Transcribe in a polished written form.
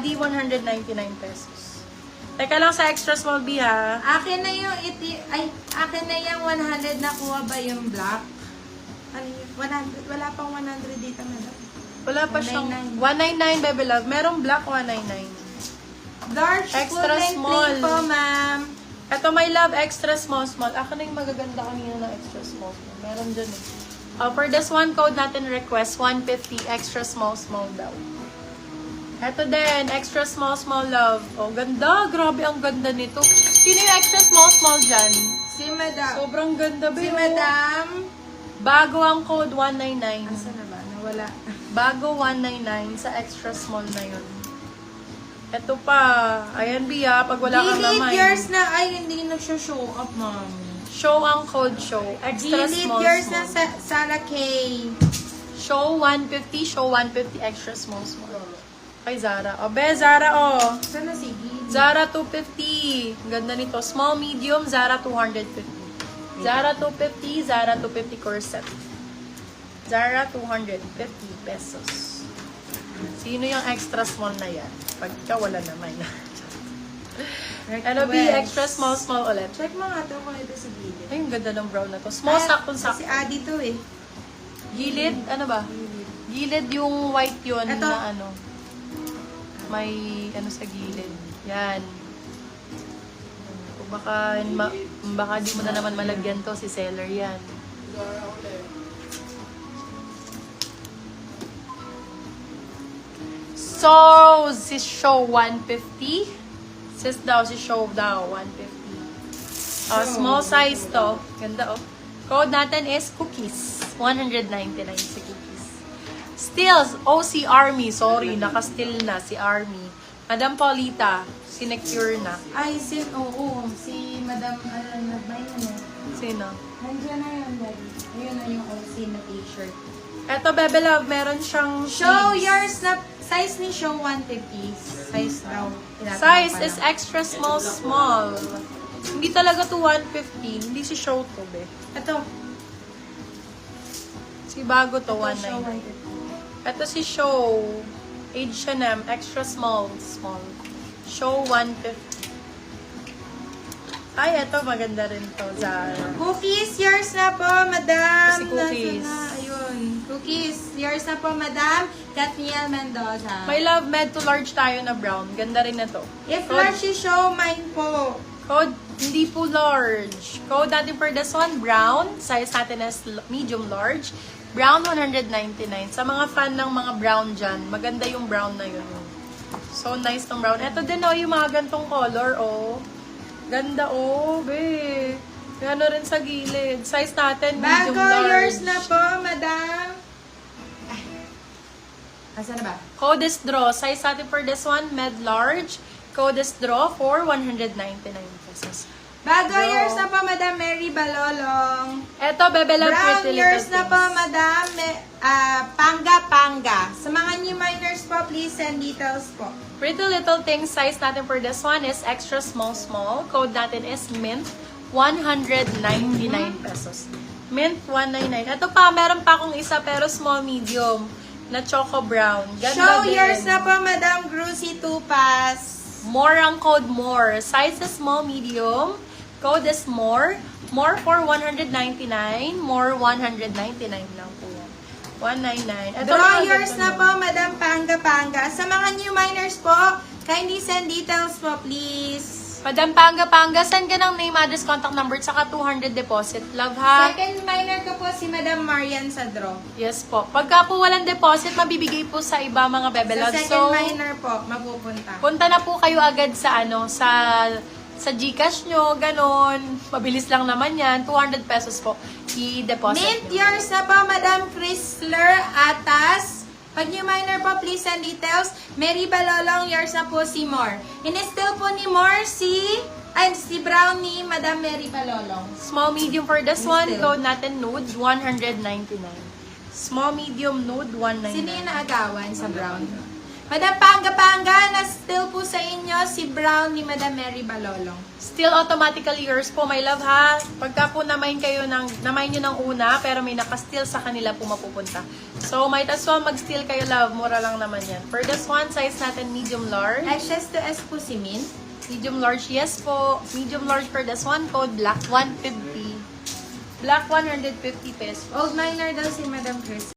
body, 199 pesos. Teka lang sa extra small B, ha? Akin na yung akin na yung 100 nakuha ba yung black? Ano yung 100? Wala pang 100 dito, madam. Wala pa siyang 199, baby love. Merong black 199. Large Extra full length small. po, ma'am. Ito, my love, extra small. Ako na yung magaganda kanina ng extra small. Meron dyan eh. For this one, code natin request 150 extra small daw. Ito din, extra small love. Oh, ganda. Grabe, ang ganda nito. Sino yung extra small dyan? Si madam. Sobrang ganda, babe. Si madam. Bago ang code 199. Asa na ba? Nawala. Bago 199 sa extra small na yun. Ito pa. Ayan, Bia. Pag wala kang Delete lamay. yours na. Ay, hindi nag-show up, ma'am. Show ang code show. Extra Delete small. yours na sa Sarah K. Show 150. Show 150 extra small. Kay Zara. O, be, Zara, o. Sana sige. Zara 250. Ang ganda nito. Small, medium, Zara 250. Zara 250, Zara 250 corset. Zara 250 pesos. Sino yung extra small na yan? Pagka wala naman. Ano be, extra small ulit. Check mo nga ito kung ito sa gilid. Ay, ang ganda ng brown na to. Small, sakto-sakto. Si Adi to eh. Gilid, ano ba? Gilid yung white yun Ito. na ano. May ano sa gilid. Yan. Kung baka di mo na naman malagyan to, si seller yan. So, si show 150. Sis daw, si show daw 150. Small size to. Ganda oh. Code natin is cookies. 199 si cookies. Stills, OC Army. Sorry, naka-still na si Army. Madam Paulita, sinecure na. Ay, oo. Si Madam, nagmay na niya. Sino? Nandiyan na yun, Daddy. Ayun na yung OC na t-shirt. Eto, Bebe Love, meron siyang Show sleeves. yours na, size ni show 150. Size daw. Size is extra small. Hindi talaga to 150. Hindi si show to, be. Ito. Si bago to, Show 190. 150. Ito si show. H&M, extra small. Show 150. Ay, ito maganda rin to, Zara. Cookies, yours na po, Madam. Si Cookies. Nasaan na? Ayun. Cookies, yours na po, Madam. Katniel Mendoza. My love, med to large tayo na brown. Ganda rin na to. If large si show, mine po. Code, hindi po large. Code natin for this one, brown. Size natin is medium large. Brown, 199. Sa mga fan ng mga brown dyan, maganda yung brown na yun. So nice tong brown. Ito din oh, yung mga gantong color, oh. Ganda, oh, be. Gano rin sa gilid. Size natin, medium Bago, large. yours na po, Madam. Ay. Asa na ba? Code is draw. Size natin for this one, med large. Code is draw for 199 pesos. Bago, Draw. yours na po, Madam Mary Balolong. Eto, Bebe Love, Brown, Pretty yours Little na po, Things. Madam. Panga. Sa mga new minors po, please send details po. Pretty Little Things, size natin for this one is extra small. Code natin is mint, 199 pesos. Mint, 199. Ito pa, meron pa akong isa pero small medium na choco brown. Ganda Show din. yours na po, Madam Grucy Tupas. More ang code more. Size is small medium. Code is more. More for 199. More 199 lang po yan. 199. Ito Draw mga yours ganda na po, Madam Panga. Sa mga new minors po, kindly send details po, please. Madam Panga, send ka ng name, address, contact number, tsaka 200 deposit. Love, ha? Second minor ko po si Madam Marian sa draw. Yes po. Pagka po walang deposit, mabibigay po sa iba mga Sa bebelog. second minor po, mapupunta. Punta na po kayo agad sa sa GCash nyo, ganon. Mabilis lang naman yan. 200 pesos po. I-deposit Mint nyo. yours na po, Madam Chrysler Atas. Pag new minor po, please send details. Mary Balolong, yours na po si Moore. In-spill po ni Moore si Brown ni Madam Mary Balolong. Small, medium for this one. Code natin nude, 199. Small, medium, nude, 199. Sino yung naagawan sa Brown? Madam Panga, na still po sa inyo si brown ni Madam Mary Balolong. Still automatically yours po, my love ha. Pagka po namain nyo ng una, pero may naka-steal sa kanila po mapupunta. So, might as well mag-steal kayo, love. Mura lang naman yan. For this one, size natin medium large. HS to S po si Min. Medium large, yes po. Medium large for this one, code black 150. Black 150 pesos. Old minor daw si Madam Chris.